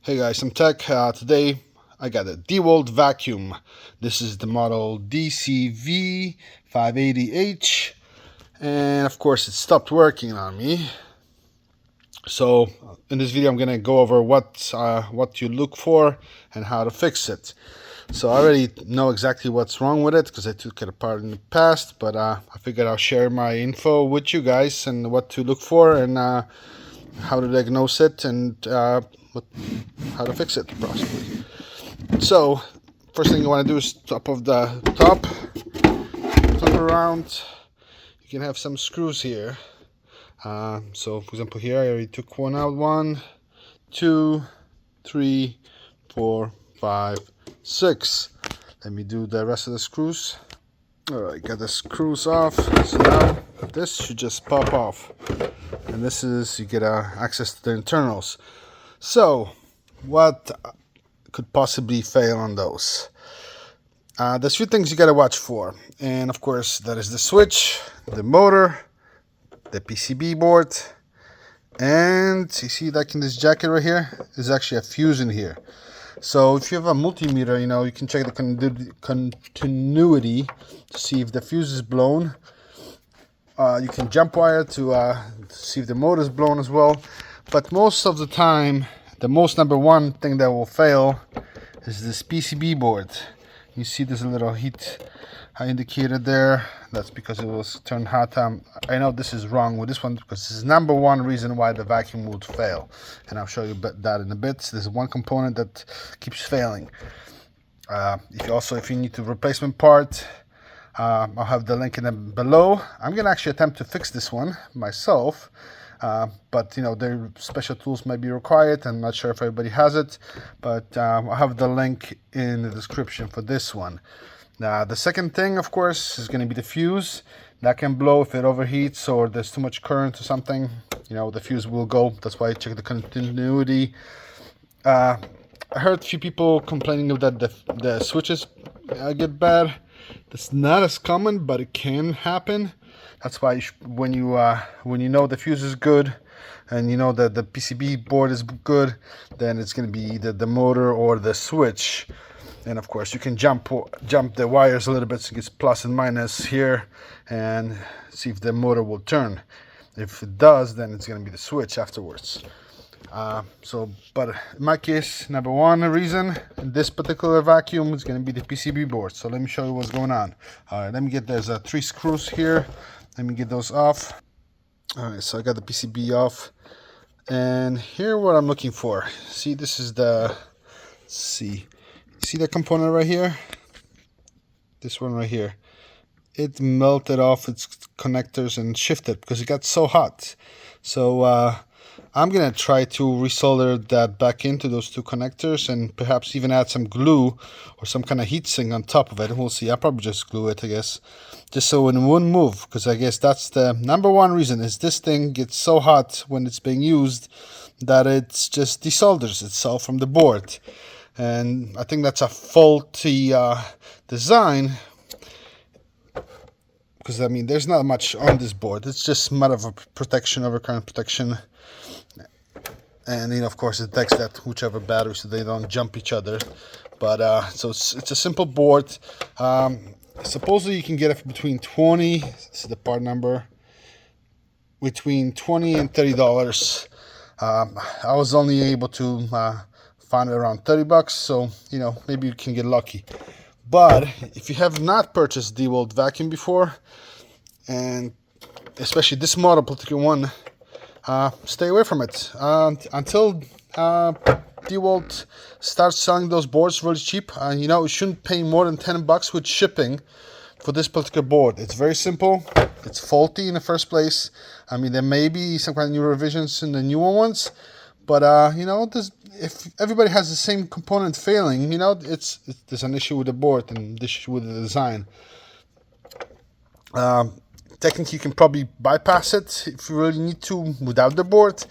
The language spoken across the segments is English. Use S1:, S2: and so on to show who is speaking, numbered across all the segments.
S1: Hey guys, I'm Tech. Today I got a DeWalt vacuum. This is the model DCV580H, and of course it stopped working on me. So in this video I'm gonna go over what you look for and how to fix it. So I already know exactly what's wrong with it because I took it apart in the past, but I figured I'll share my info with you guys and what to look for and how to diagnose it and how to fix it possibly. So first thing you want to do is top around. You can have some screws here. So for example here I already took one out. 1, 2, 3, 4, 5, 6. Let me do the rest of the screws. Alright, got the screws off. So now this should just pop off, and this is, you get access to the internals. So what could possibly fail on those? There's a few things you got to watch for, and of course that is the switch, the motor, the PCB board, and you see like in this jacket right here, there's actually a fuse in here. So if you have a multimeter, you can check the continuity to see if the fuse is blown. You can jump wire to see if the motor is blown as well. But most of the time, the number one thing that will fail is this PCB board. You see there's a little heat indicator there. That's because it was turned hot. I know this is wrong with this one because this is number one reason why the vacuum would fail, and I'll show you that in a bit. There's one component that keeps failing. If you need the replacement part, I'll have the link in the below. I'm gonna actually attempt to fix this one myself, but their special tools may be required. I'm not sure if everybody has it, but I'll have the link in the description for this one. Now the second thing, of course, is going to be the fuse. That can blow if it overheats or there's too much current or something. The fuse will go. That's why I check the continuity. I heard a few people complaining that the switches get bad. That's not as common, but it can happen. That's why when you know the fuse is good and you know that the PCB board is good, then it's going to be either the motor or the switch. And of course you can jump the wires a little bit so it gets plus and minus here and see if the motor will turn. If it does, then it's going to be the switch afterwards. But in my case, number one reason in this particular vacuum is going to be the PCB board. So let me show you what's going on. Alright, there's 3 screws here. Let me get those off. Alright, so I got the PCB off, and here what I'm looking for. See, this is see the component right here? This one right here. It melted off its connectors and shifted because it got so hot. So I'm gonna try to resolder that back into those 2 connectors and perhaps even add some glue or some kind of heat sink on top of it. We'll see. I'll probably just glue it, I guess, just so it won't move, because I guess that's the number one reason, is this thing gets so hot when it's being used that it just desolders itself from the board. And I think that's a faulty design, because there's not much on this board. It's just matter of protection, overcurrent protection, and of course it takes that whichever battery so they don't jump each other. But so it's a simple board. Supposedly you can get it between 20. This is the part number. Between $20 and $30. I was only able to find it around $30, so maybe you can get lucky. But if you have not purchased DeWalt vacuum before, and especially this model, particular one, stay away from it until DeWalt starts selling those boards really cheap. You shouldn't pay more than $10 with shipping for this particular board. It's very simple. It's faulty in the first place. There may be some kind of new revisions in the newer ones, but if everybody has the same component failing, there's an issue with the board and this issue with the design. Technically, you can probably bypass it if you really need to without the board,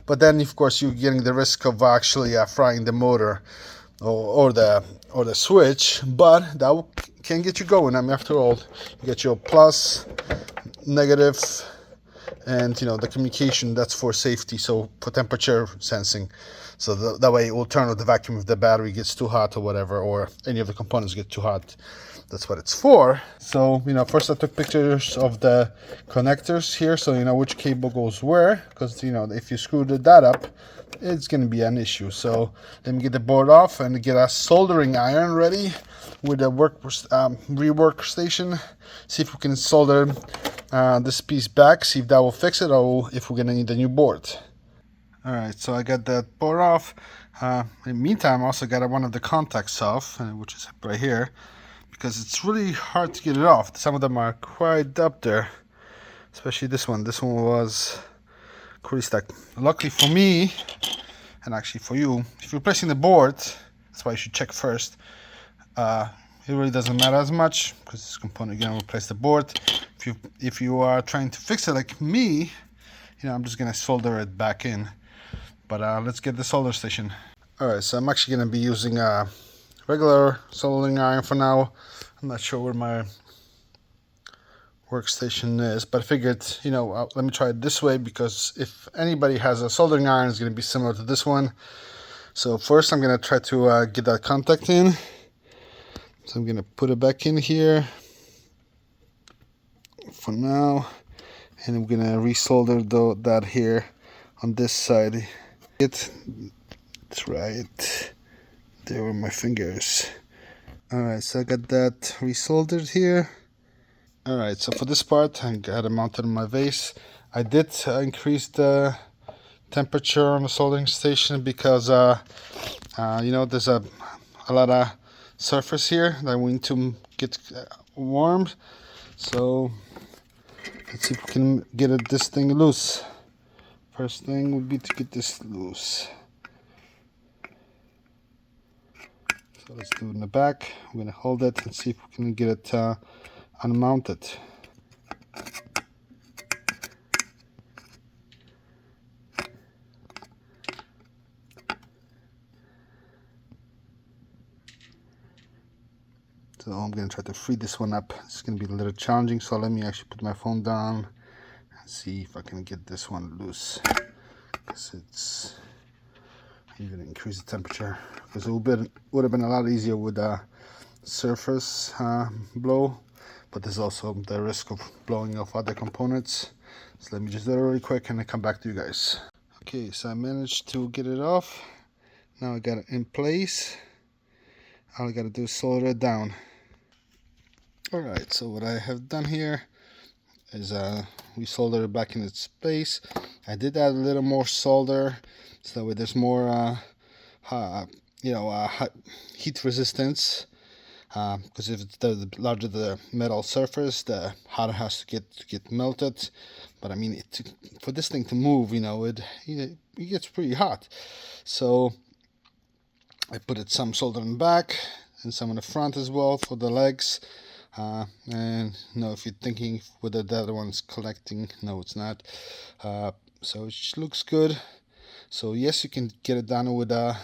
S1: but then of course you're getting the risk of actually frying the motor or the switch. But that can get you going. After all, you get your plus, negative, and the communication, that's for safety, so for temperature sensing. So that way it will turn off the vacuum if the battery gets too hot or whatever, or any of the components get too hot. That's what it's for. So, you know, first I took pictures of the connectors here, so you know which cable goes where, because, you know, if you screw that up, it's going to be an issue. So let me get the board off and get a soldering iron ready with a rework station. See if we can solder this piece back, see if that will fix it, or if we're going to need a new board. Alright, so I got that board off. In the meantime, I also got one of the contacts off, which is right here, because it's really hard to get it off. Some of them are quite up there, especially this one. This one was pretty stuck. Luckily for me, and actually for you, if you're replacing the board, that's why you should check first. It really doesn't matter as much, because this component, you're gonna replace the board. If you are trying to fix it like me, you know, I'm just gonna solder it back in. But let's get the solder station. Alright, so I'm actually gonna be using a regular soldering iron for now. I'm not sure where my workstation is, but I figured, you know, let me try it this way, because if anybody has a soldering iron, it's going to be similar to this one. So first I'm going to try to get that contact in. So I'm going to put it back in here for now, and I'm going to resolder that here on this side. It's right there with my fingers. Alright, so I got that resoldered here. Alright, so for this part, I got it mounted on my vase. I did increase the temperature on the soldering station because, you know, there's a lot of surface here that we need to get warm. So, let's see if we can get this thing loose. First thing would be to get this loose. So let's do it in the back. I'm going to hold it and see if we can get it unmounted. So I'm going to try to free this one up. It's going to be a little challenging, so let me actually put my phone down and see if I can get this one loose. Because I'm going to increase the temperature, because it would have been a lot easier with a surface blow. But there's also the risk of blowing off other components. So let me just do it really quick and then come back to you guys. Okay, so I managed to get it off. Now I got it in place. All I gotta do is solder it down. Alright, so what I have done here is we soldered it back in its place. I did add a little more solder, so that way there's more heat resistance. Because if it's the larger the metal surface, the harder it has to get melted. But I mean, for this thing to move, you know, it gets pretty hot. So I put some solder in the back and some in the front as well for the legs. And you know, if you're thinking whether the other one's collecting, no, it's not. So it looks good. So yes, you can get it done with a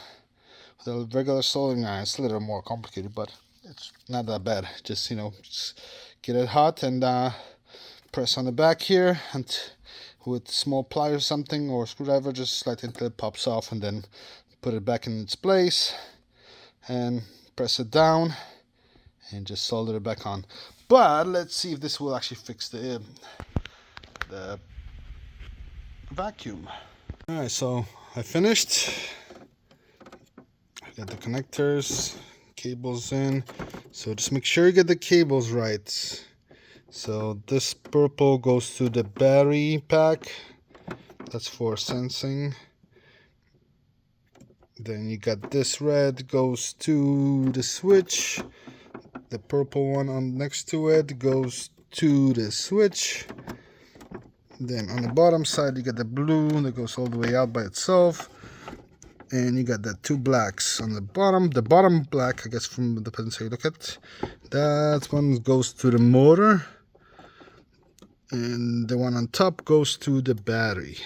S1: regular soldering iron. It's a little more complicated, but it's not that bad. Just, you know, just get it hot and press on the back here, and with small pliers or something, or screwdriver, just slide it until it pops off, and then put it back in its place and press it down and just solder it back on. But let's see if this will actually fix the vacuum. Alright, so I finished. I got the connectors, cables in, so just make sure you get the cables right. So this purple goes to the battery pack, that's for sensing. Then you got this red goes to the switch, the purple one on next to it goes to the switch. Then on the bottom side you got the blue that goes all the way out by itself. And you got the two blacks on the bottom. The bottom black, I guess, from the depends how you look at, that one goes to the motor, and the one on top goes to the battery.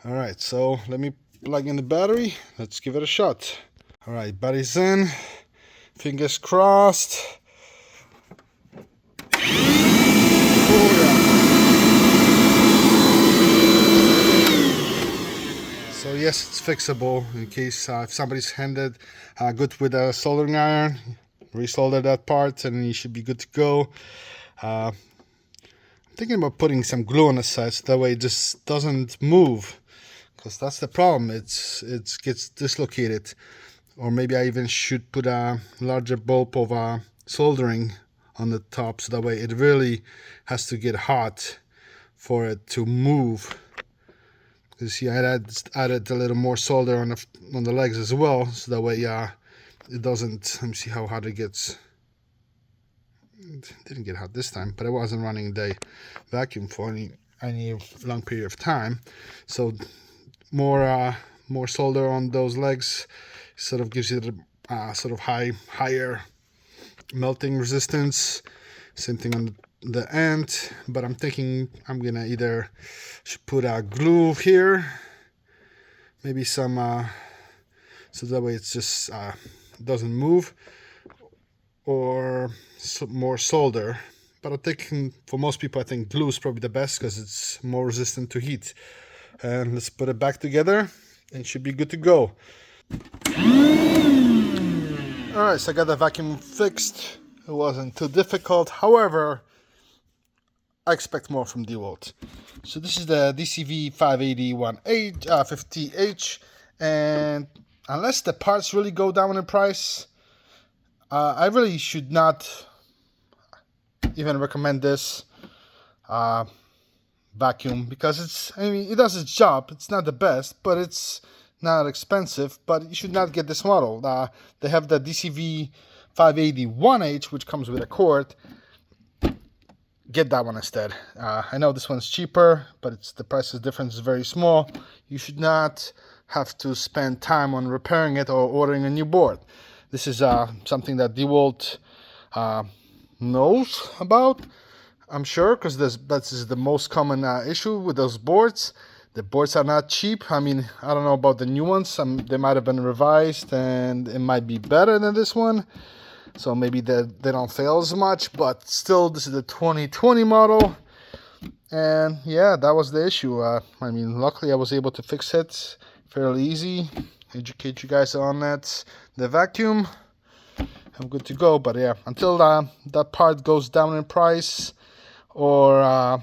S1: All right, so let me plug in the battery. Let's give it a shot. All right, battery's in. Fingers crossed. So yes, it's fixable in case if somebody's handed good with a soldering iron, resolder that part and you should be good to go. I'm thinking about putting some glue on the side so that way it just doesn't move, because that's the problem. It gets dislocated. Or maybe I even should put a larger bulb of soldering on the top so that way it really has to get hot for it to move. You see, I added a little more solder on the legs as well, so that way it doesn't. Let me see how hot it gets. It didn't get hot this time, but I wasn't running the vacuum for any long period of time. So more solder on those legs sort of gives you the sort of higher melting resistance. Same thing on the end, but I'm thinking I'm gonna either should put a glue here, maybe some so that way it's just doesn't move, or some more solder. But I'm thinking for most people, I think glue is probably the best because it's more resistant to heat. And let's put it back together and it should be good to go. Alright, so I got the vacuum fixed. It wasn't too difficult. However, I expect more from DeWalt. So this is the DCV580H, and unless the parts really go down in price, I really should not even recommend this vacuum, because it does its job. It's not the best, but it's not expensive. But you should not get this model. They have the DCV580H, which comes with a cord. Get that one instead. I know this one's cheaper, but the price difference is very small. You should not have to spend time on repairing it or ordering a new board. This is something that DeWalt knows about, I'm sure, because that is the most common issue with those boards. The boards are not cheap. I mean, I don't know about the new ones. They might have been revised and it might be better than this one. So maybe they don't fail as much, but still, this is the 2020 model. And yeah, that was the issue. I mean, luckily I was able to fix it fairly easy. Educate you guys on that. The vacuum, I'm good to go. But yeah, until that part goes down in price, or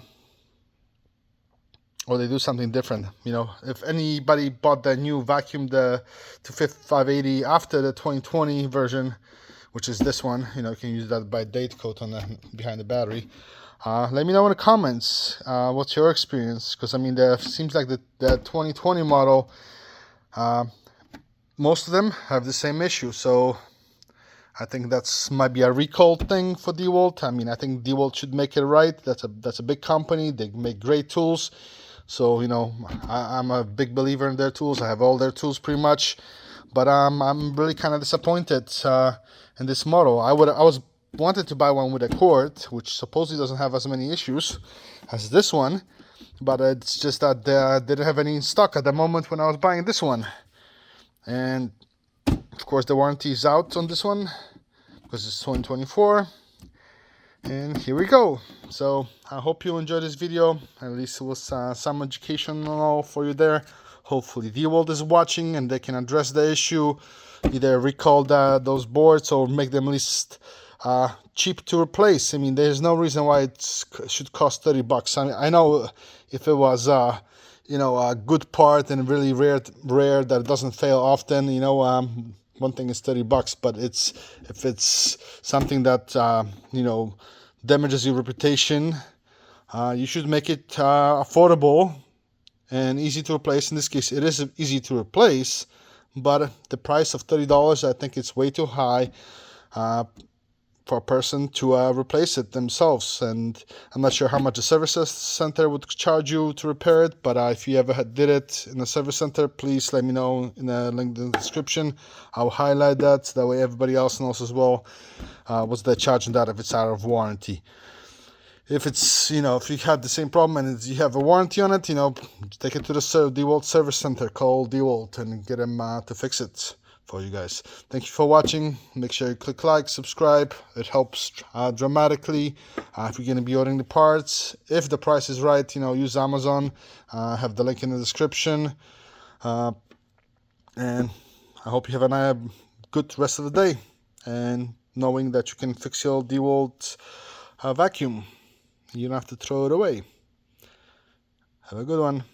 S1: they do something different. You know, if anybody bought the new vacuum, the 580 after the 2020 version, which is this one, you can use that by date code on behind the battery. Let me know in the comments what's your experience, because I mean, seems like the 2020 model, most of them have the same issue. So I think might be a recall thing for DeWalt. I mean, I think DeWalt should make it right. That's a big company. They make great tools. So I'm a big believer in their tools. I have all their tools pretty much. But I'm really kind of disappointed in this model. I wanted to buy one with a cord, which supposedly doesn't have as many issues as this one, but it's just that they didn't have any in stock at the moment when I was buying this one. And of course the warranty is out on this one because it's 2024. And here we go. So I hope you enjoyed this video. At least it was some educational for you there. Hopefully DeWalt is watching and they can address the issue, either recall those boards or make them at least cheap to replace. I mean, there's no reason why it should cost $30. I mean, I know if it was a good part and really rare that it doesn't fail often, one thing is $30, but if it's something that damages your reputation, you should make it affordable and easy to replace. In this case, it is easy to replace, but the price of $30, I think it's way too high for a person to replace it themselves. And I'm not sure how much a service center would charge you to repair it, but if you ever did it in a service center, please let me know in the link in the description. I'll highlight that, so that way everybody else knows as well what's the charge on that if it's out of warranty. If it's, if you have the same problem and you have a warranty on it, take it to the DeWalt service center, call DeWalt and get them to fix it for you guys. Thank you for watching. Make sure you click like, subscribe. It helps dramatically. If you're going to be ordering the parts, if the price is right, use Amazon. I have the link in the description. And I hope you have a good rest of the day, and knowing that you can fix your DeWalt vacuum. You don't have to throw it away. Have a good one.